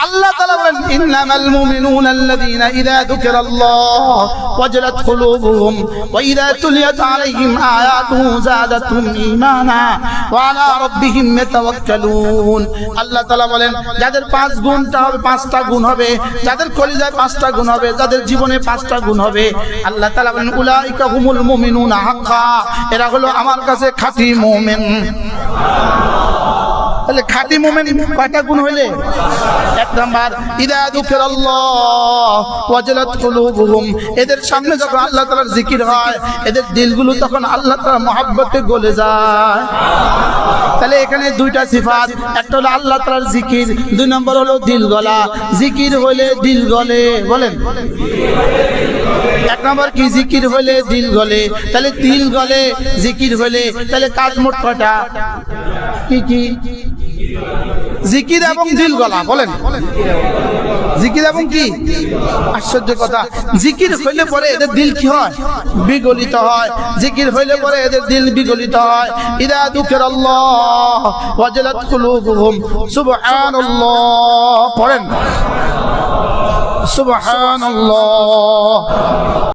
আল্লাহ তাআলা বলেন ইন্নামাল মুমিনুনা আল্লাযীনা ইযা যুকিরাল্লাহ ওয়াজিলাত কুলুবুহুম ওয়া ইযা তুলিয়াত আলাইহিম আয়াতুহু যাদাতুহুম ঈমানা ওয়া আলা রাব্বিহিম ইয়াতাওয়াক্কালুন। আল্লাহ তাআলা বলেন যাদের 5 গুণটা হবে, 5টা গুণ হবে, যাদের কলিজায় 5টা গুণ হবে, যাদের জীবনে 5টা গুণ হবে, আল্লাহ তাআলা বলেন উলাইকা হুমুল মুমিনুনা হাক্কা, এরা হলো আমার কাছে খাঁটি মুমিন। তাহলে খাঁটি মুমিন কয়টা গুণ হইলে? 1 নাম্বার ইযা যুকিরাল্লাহ ওয়াজিলাত কুলুবুহুম, এদের সামনে যখন আল্লাহ তাআলার জিকির হয় এদের দিলগুলো তখন আল্লাহ তাআলার মহব্বতে গলে যায়। তাহলে এখানে 2টা সিফাত, একটা হলো আল্লাহ তাআলার জিকির, 2 নম্বর হলো দিল গলা। জিকির হইলে দিল গলে, বলেন 1 নম্বর কি? জিকির হইলে দিল গলে। তাহলে দিল গলে, জিকির হইলে, তাহলে কাজ মোট কয়টা? কি কি? জিকির এবং দিল গলা, বলেন জিকির এবং কি? আশ্চর্য কথা, জিকির হইলে পরে এদের দিল কি হয়? বিগলিত হয়। জিকির হইলে পরে এদের দিল বিগলিত হয়। ইযা যুকিরাল্লাহ ওয়াজিলাত কুলুবুহুম, সুবহানাল্লাহ পড়েন, সুবহানাল্লাহ।